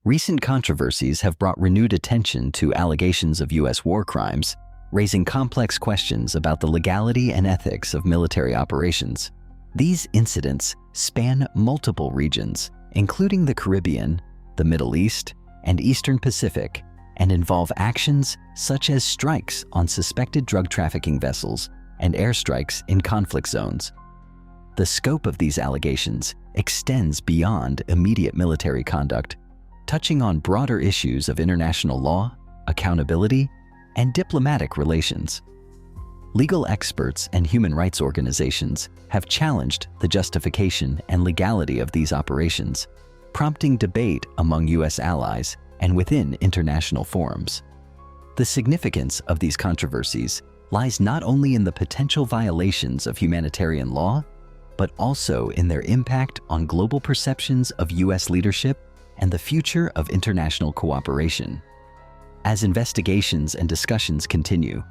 Recent controversies have brought renewed attention to allegations of U.S. war crimes, raising complex questions about the legality and ethics of military operations. These incidents span multiple regions, including the Caribbean, the Middle East, and Eastern Pacific, and involve actions such as strikes on suspected drug trafficking vessels and airstrikes in conflict zones. The scope of these allegations extends beyond immediate military conduct, touching on broader issues of international law, accountability, and diplomatic relations. Legal experts and human rights organizations have challenged the justification and legality of these operations, prompting debate among U.S. allies and within international forums. The significance of these controversies lies not only in the potential violations of humanitarian law, but also in their impact on global perceptions of U.S. leadership and the future of international cooperation. As investigations and discussions continue,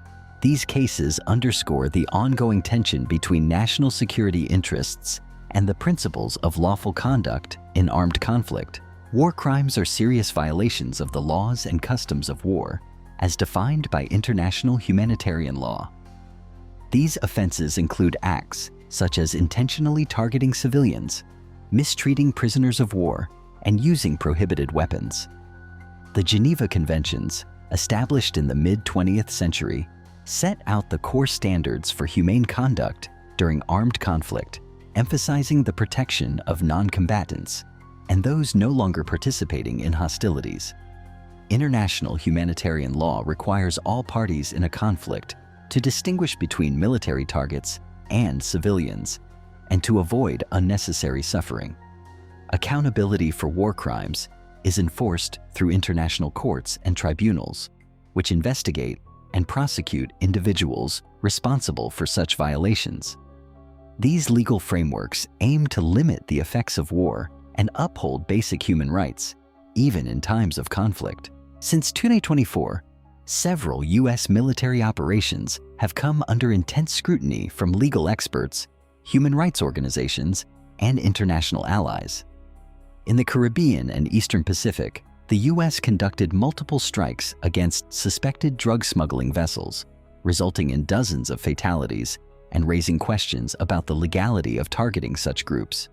these cases underscore the ongoing tension between national security interests and the principles of lawful conduct in armed conflict. War crimes are serious violations of the laws and customs of war, as defined by international humanitarian law. These offenses include acts such as intentionally targeting civilians, mistreating prisoners of war, and using prohibited weapons. The Geneva Conventions, established in the mid-20th century, set out the core standards for humane conduct during armed conflict, emphasizing the protection of non-combatants and those no longer participating in hostilities. International humanitarian law requires all parties in a conflict to distinguish between military targets and civilians, and to avoid unnecessary suffering. Accountability for war crimes is enforced through international courts and tribunals, which investigate and prosecute individuals responsible for such violations. These legal frameworks aim to limit the effects of war and uphold basic human rights, even in times of conflict. Since 2024, several U.S. military operations have come under intense scrutiny from legal experts, human rights organizations, and international allies. In the Caribbean and Eastern Pacific, the U.S. conducted multiple strikes against suspected drug smuggling vessels, resulting in dozens of fatalities and raising questions about the legality of targeting such groups.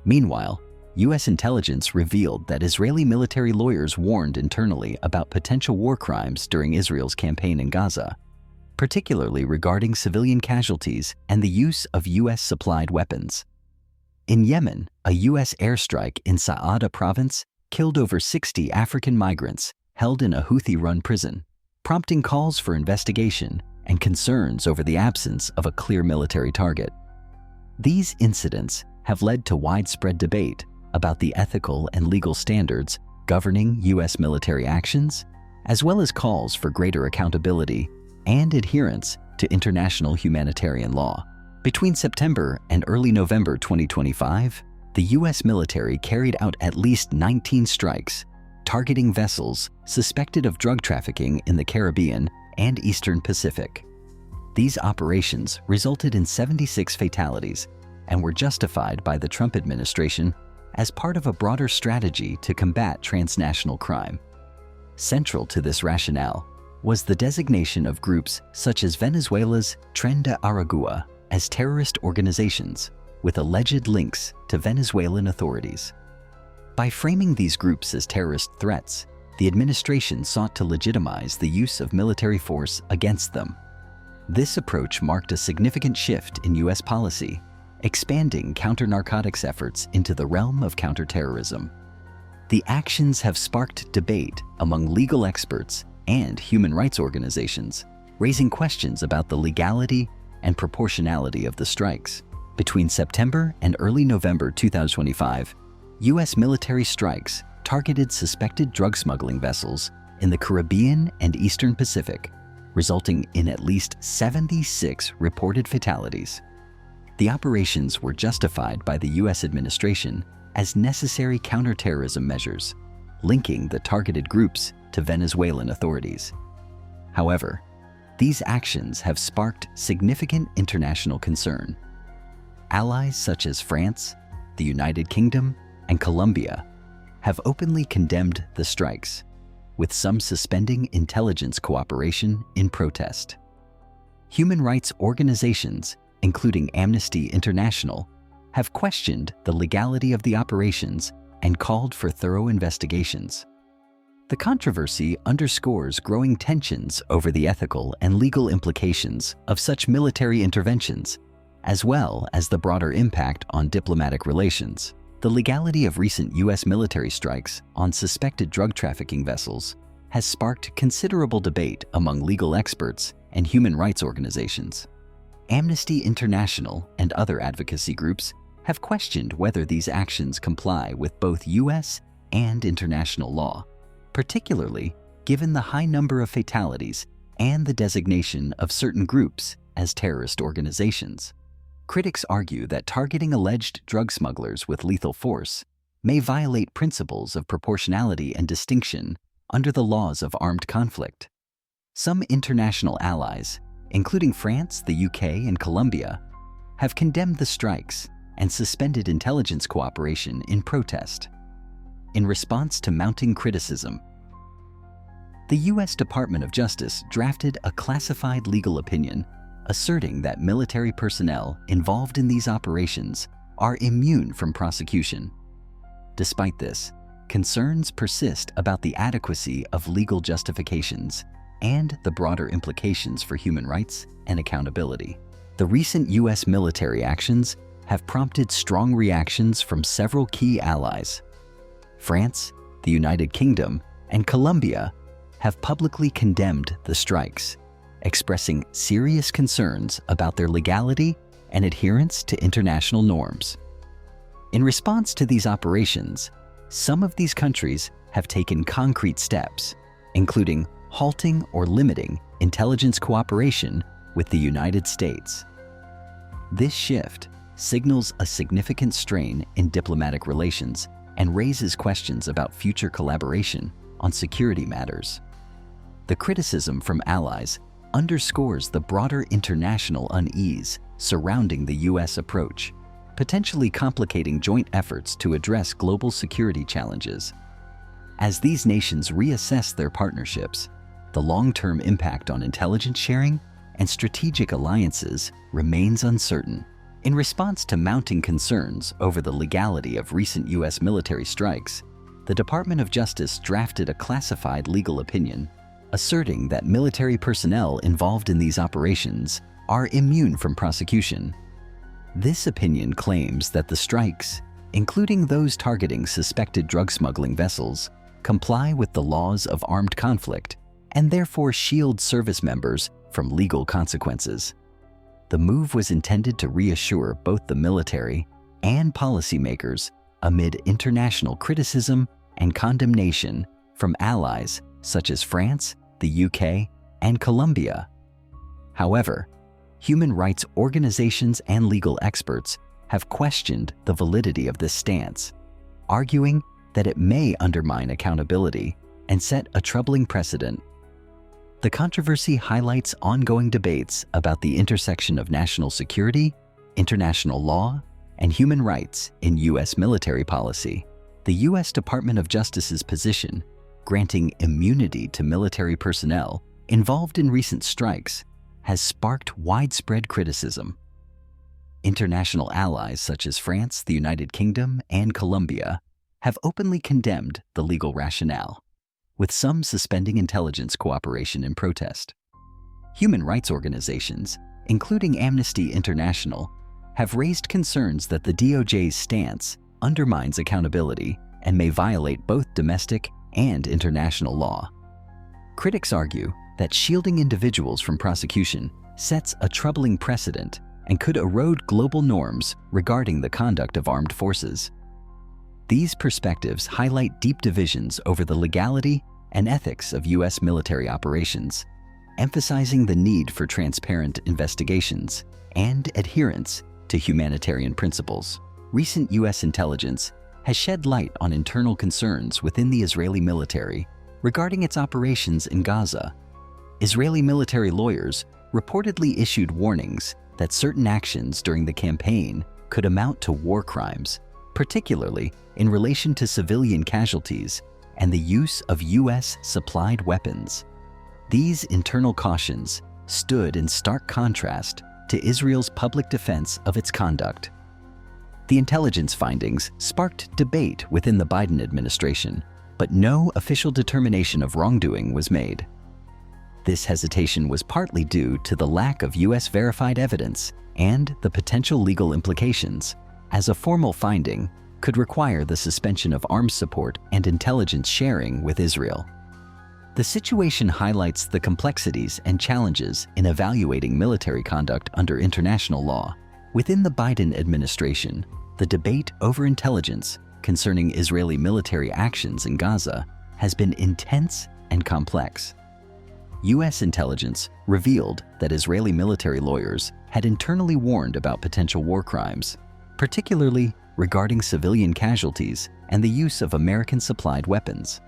Meanwhile, U.S. intelligence revealed that Israeli military lawyers warned internally about potential war crimes during Israel's campaign in Gaza, particularly regarding civilian casualties and the use of U.S.-supplied weapons. In Yemen, a U.S. airstrike in Sa'ada province killed over 60 African migrants held in a Houthi-run prison, prompting calls for investigation and concerns over the absence of a clear military target. These incidents have led to widespread debate about the ethical and legal standards governing U.S. military actions, as well as calls for greater accountability and adherence to international humanitarian law. Between September and early November 2025, the U.S. military carried out at least 19 strikes, targeting vessels suspected of drug trafficking in the Caribbean and Eastern Pacific. These operations resulted in 76 fatalities and were justified by the Trump administration as part of a broader strategy to combat transnational crime. Central to this rationale was the designation of groups such as Venezuela's Tren de Aragua as terrorist organizations with alleged links to Venezuelan authorities. By framing these groups as terrorist threats, the administration sought to legitimize the use of military force against them. This approach marked a significant shift in U.S. policy, expanding counter-narcotics efforts into the realm of counterterrorism. The actions have sparked debate among legal experts and human rights organizations, raising questions about the legality and proportionality of the strikes. Between September and early November 2025, U.S. military strikes targeted suspected drug smuggling vessels in the Caribbean and Eastern Pacific, resulting in at least 76 reported fatalities. The operations were justified by the U.S. administration as necessary counterterrorism measures, linking the targeted groups to Venezuelan authorities. However, these actions have sparked significant international concern. Allies such as France, the United Kingdom, and Colombia have openly condemned the strikes, with some suspending intelligence cooperation in protest. Human rights organizations, including Amnesty International, have questioned the legality of the operations and called for thorough investigations. The controversy underscores growing tensions over the ethical and legal implications of such military interventions, as well as the broader impact on diplomatic relations. The legality of recent U.S. military strikes on suspected drug trafficking vessels has sparked considerable debate among legal experts and human rights organizations. Amnesty International and other advocacy groups have questioned whether these actions comply with both U.S. and international law, particularly given the high number of fatalities and the designation of certain groups as terrorist organizations. Critics argue that targeting alleged drug smugglers with lethal force may violate principles of proportionality and distinction under the laws of armed conflict. Some international allies, including France, the UK, and Colombia, have condemned the strikes and suspended intelligence cooperation in protest. In response to mounting criticism, the U.S. Department of Justice drafted a classified legal opinion asserting that military personnel involved in these operations are immune from prosecution. Despite this, concerns persist about the adequacy of legal justifications and the broader implications for human rights and accountability. The recent U.S. military actions have prompted strong reactions from several key allies. France, the United Kingdom, and Colombia have publicly condemned the strikes, expressing serious concerns about their legality and adherence to international norms. In response to these operations, some of these countries have taken concrete steps, including halting or limiting intelligence cooperation with the United States. This shift signals a significant strain in diplomatic relations and raises questions about future collaboration on security matters. The criticism from allies underscores the broader international unease surrounding the U.S. approach, potentially complicating joint efforts to address global security challenges. As these nations reassess their partnerships, the long-term impact on intelligence sharing and strategic alliances remains uncertain. In response to mounting concerns over the legality of recent U.S. military strikes, the Department of Justice drafted a classified legal opinion asserting that military personnel involved in these operations are immune from prosecution. This opinion claims that the strikes, including those targeting suspected drug smuggling vessels, comply with the laws of armed conflict and therefore shield service members from legal consequences. The move was intended to reassure both the military and policymakers amid international criticism and condemnation from allies such as France, the UK, and Colombia. However, human rights organizations and legal experts have questioned the validity of this stance, arguing that it may undermine accountability and set a troubling precedent. The controversy highlights ongoing debates about the intersection of national security, international law, and human rights in U.S. military policy. The U.S. Department of Justice's position, granting immunity to military personnel involved in recent strikes, has sparked widespread criticism. International allies such as France, the United Kingdom, and Colombia have openly condemned the legal rationale, with some suspending intelligence cooperation in protest. Human rights organizations, including Amnesty International, have raised concerns that the DOJ's stance undermines accountability and may violate both domestic and international law. Critics argue that shielding individuals from prosecution sets a troubling precedent and could erode global norms regarding the conduct of armed forces. These perspectives highlight deep divisions over the legality and ethics of U.S. military operations, emphasizing the need for transparent investigations and adherence to humanitarian principles. Recent U.S. intelligence has shed light on internal concerns within the Israeli military regarding its operations in Gaza. Israeli military lawyers reportedly issued warnings that certain actions during the campaign could amount to war crimes, particularly in relation to civilian casualties and the use of US-supplied weapons. These internal cautions stood in stark contrast to Israel's public defense of its conduct. The intelligence findings sparked debate within the Biden administration, but no official determination of wrongdoing was made. This hesitation was partly due to the lack of US-verified evidence and the potential legal implications, as a formal finding could require the suspension of arms support and intelligence sharing with Israel. The situation highlights the complexities and challenges in evaluating military conduct under international law. Within the Biden administration, the debate over intelligence concerning Israeli military actions in Gaza has been intense and complex. US intelligence revealed that Israeli military lawyers had internally warned about potential war crimes, particularly regarding civilian casualties and the use of American-supplied weapons.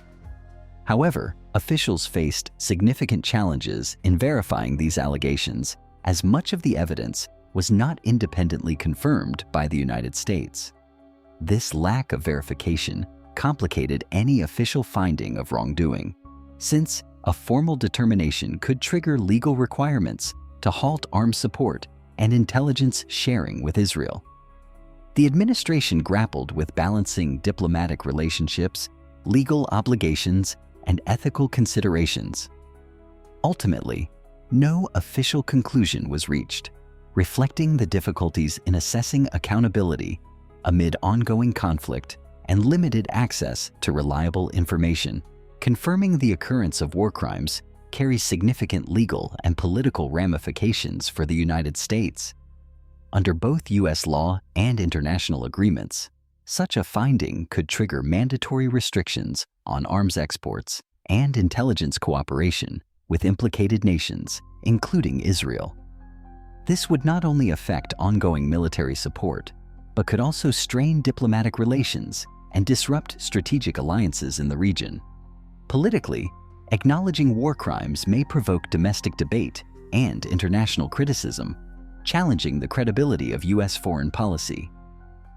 However, officials faced significant challenges in verifying these allegations, as much of the evidence was not independently confirmed by the United States. This lack of verification complicated any official finding of wrongdoing, since a formal determination could trigger legal requirements to halt arms support and intelligence sharing with Israel. The administration grappled with balancing diplomatic relationships, legal obligations, and ethical considerations. Ultimately, no official conclusion was reached, reflecting the difficulties in assessing accountability amid ongoing conflict and limited access to reliable information. Confirming the occurrence of war crimes carries significant legal and political ramifications for the United States. Under both US law and international agreements, such a finding could trigger mandatory restrictions on arms exports and intelligence cooperation with implicated nations, including Israel. This would not only affect ongoing military support, but could also strain diplomatic relations and disrupt strategic alliances in the region. Politically, acknowledging war crimes may provoke domestic debate and international criticism, challenging the credibility of US foreign policy.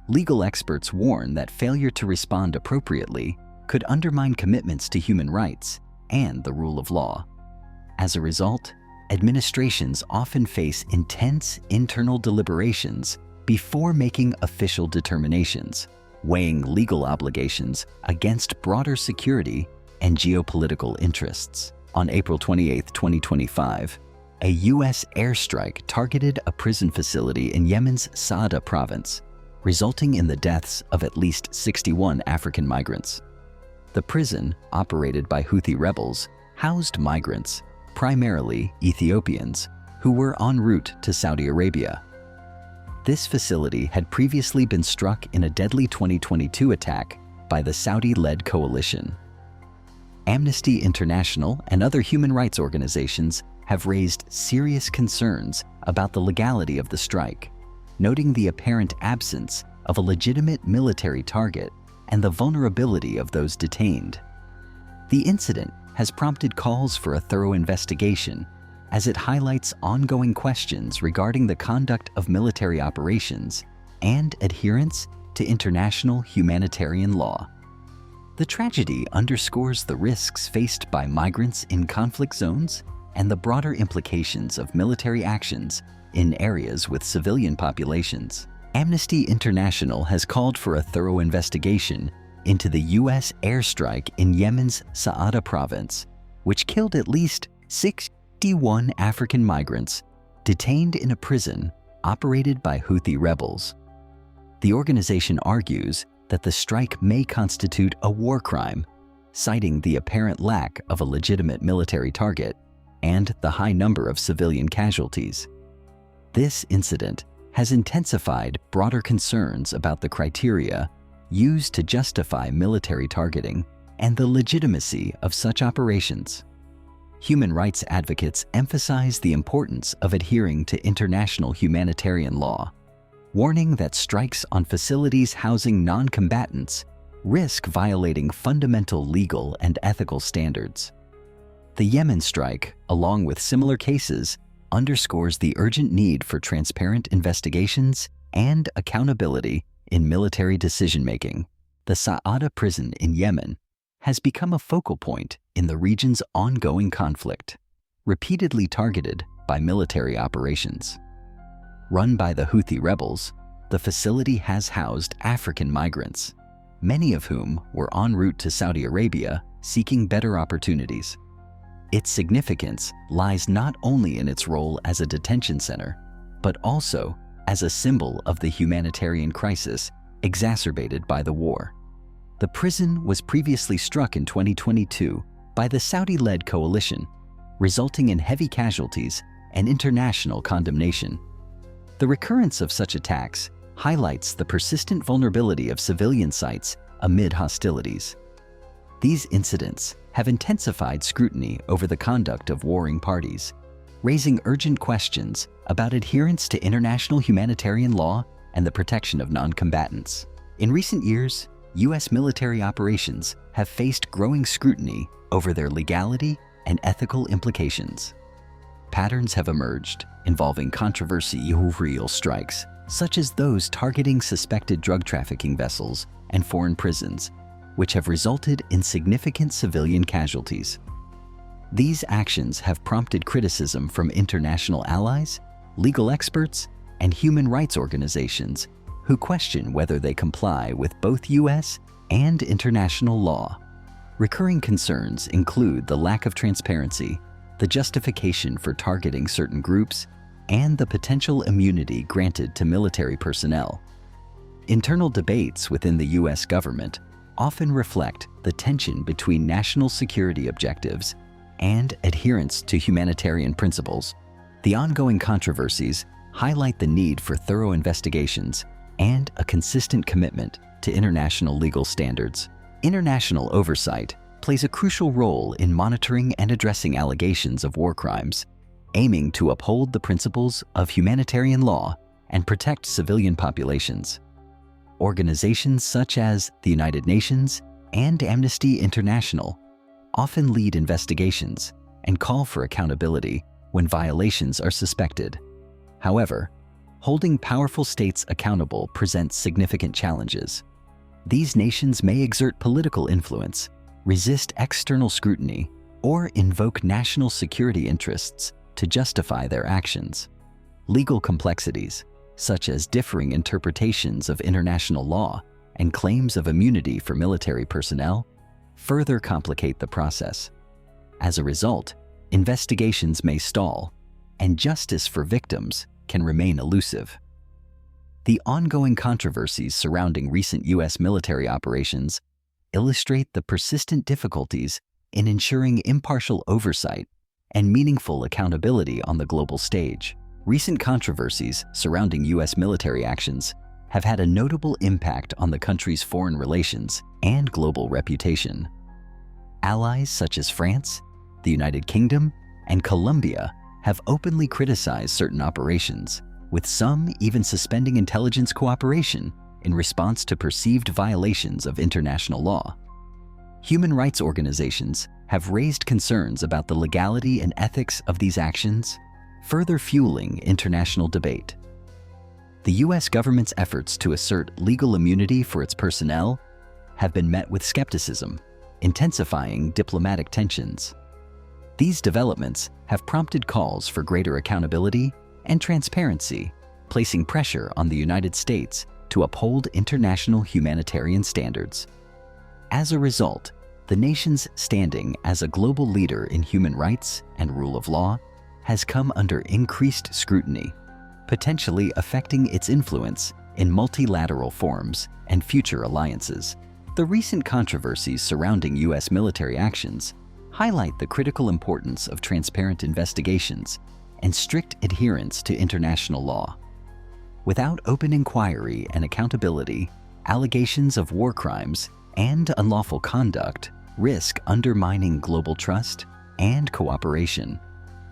Legal experts warn that failure to respond appropriately could undermine commitments to human rights and the rule of law. As a result, administrations often face intense internal deliberations before making official determinations, weighing legal obligations against broader security and geopolitical interests. On April 28, 2025, a US airstrike targeted a prison facility in Yemen's Sa'ada province, resulting in the deaths of at least 61 African migrants. The prison, operated by Houthi rebels, housed migrants, primarily Ethiopians, who were en route to Saudi Arabia. This facility had previously been struck in a deadly 2022 attack by the Saudi-led coalition. Amnesty International and other human rights organizations have raised serious concerns about the legality of the strike, noting the apparent absence of a legitimate military target and the vulnerability of those detained. The incident has prompted calls for a thorough investigation, as it highlights ongoing questions regarding the conduct of military operations and adherence to international humanitarian law. The tragedy underscores the risks faced by migrants in conflict zones and the broader implications of military actions in areas with civilian populations. Amnesty International has called for a thorough investigation into the US airstrike in Yemen's Sa'ada province, which killed at least 61 African migrants detained in a prison operated by Houthi rebels. The organization argues that the strike may constitute a war crime, citing the apparent lack of a legitimate military target and the high number of civilian casualties. This incident has intensified broader concerns about the criteria used to justify military targeting and the legitimacy of such operations. Human rights advocates emphasize the importance of adhering to international humanitarian law, warning that strikes on facilities housing non-combatants risk violating fundamental legal and ethical standards. The Yemen strike, along with similar cases, underscores the urgent need for transparent investigations and accountability in military decision-making. The Sa'ada prison in Yemen has become a focal point in the region's ongoing conflict, repeatedly targeted by military operations. Run by the Houthi rebels, the facility has housed African migrants, many of whom were en route to Saudi Arabia seeking better opportunities. Its significance lies not only in its role as a detention center, but also as a symbol of the humanitarian crisis exacerbated by the war. The prison was previously struck in 2022 by the Saudi-led coalition, resulting in heavy casualties and international condemnation. The recurrence of such attacks highlights the persistent vulnerability of civilian sites amid hostilities. These incidents have intensified scrutiny over the conduct of warring parties, raising urgent questions about adherence to international humanitarian law and the protection of non-combatants. In recent years, U.S. military operations have faced growing scrutiny over their legality and ethical implications. Patterns have emerged involving controversial strikes, such as those targeting suspected drug trafficking vessels and foreign prisons, which have resulted in significant civilian casualties. These actions have prompted criticism from international allies, legal experts, and human rights organizations who question whether they comply with both U.S. and international law. Recurring concerns include the lack of transparency, the justification for targeting certain groups, and the potential immunity granted to military personnel. Internal debates within the U.S. government often reflect the tension between national security objectives and adherence to humanitarian principles. The ongoing controversies highlight the need for thorough investigations and a consistent commitment to international legal standards. International oversight plays a crucial role in monitoring and addressing allegations of war crimes, aiming to uphold the principles of humanitarian law and protect civilian populations. Organizations such as the United Nations and Amnesty International often lead investigations and call for accountability when violations are suspected. However, holding powerful states accountable presents significant challenges. These nations may exert political influence, resist external scrutiny, or invoke national security interests to justify their actions. Legal complexities, such as differing interpretations of international law and claims of immunity for military personnel, further complicate the process. As a result, investigations may stall, and justice for victims can remain elusive. The ongoing controversies surrounding recent U.S. military operations illustrate the persistent difficulties in ensuring impartial oversight and meaningful accountability on the global stage. Recent controversies surrounding U.S. military actions have had a notable impact on the country's foreign relations and global reputation. Allies such as France, the United Kingdom, and Colombia have openly criticized certain operations, with some even suspending intelligence cooperation in response to perceived violations of international law. Human rights organizations have raised concerns about the legality and ethics of these actions, further fueling international debate. The U.S. government's efforts to assert legal immunity for its personnel have been met with skepticism, intensifying diplomatic tensions. These developments have prompted calls for greater accountability and transparency, placing pressure on the United States to uphold international humanitarian standards. As a result, the nation's standing as a global leader in human rights and rule of law has come under increased scrutiny, potentially affecting its influence in multilateral forums and future alliances. The recent controversies surrounding U.S. military actions highlight the critical importance of transparent investigations and strict adherence to international law. Without open inquiry and accountability, allegations of war crimes and unlawful conduct risk undermining global trust and cooperation.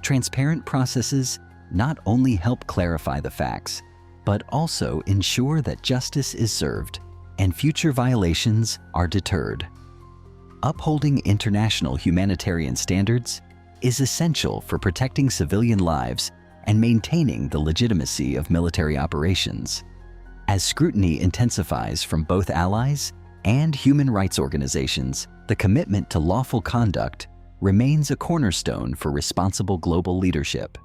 Transparent processes not only help clarify the facts, but also ensure that justice is served and future violations are deterred. Upholding international humanitarian standards is essential for protecting civilian lives and maintaining the legitimacy of military operations. As scrutiny intensifies from both allies and human rights organizations, the commitment to lawful conduct remains a cornerstone for responsible global leadership.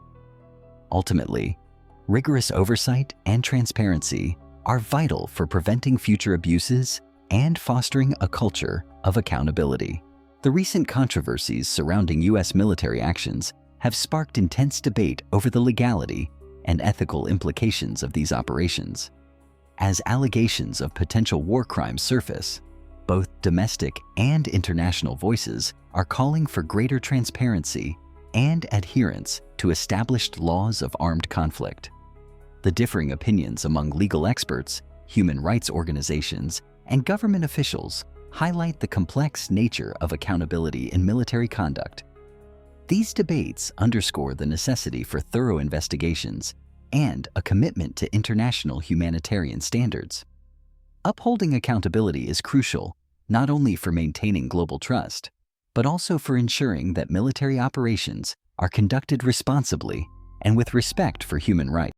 Ultimately, rigorous oversight and transparency are vital for preventing future abuses and fostering a culture of accountability. The recent controversies surrounding U.S. military actions have sparked intense debate over the legality and ethical implications of these operations. As allegations of potential war crimes surface, both domestic and international voices are calling for greater transparency and adherence to established laws of armed conflict. The differing opinions among legal experts, human rights organizations, and government officials highlight the complex nature of accountability in military conduct. These debates underscore the necessity for thorough investigations and a commitment to international humanitarian standards. Upholding accountability is crucial not only for maintaining global trust, but also for ensuring that military operations are conducted responsibly and with respect for human rights.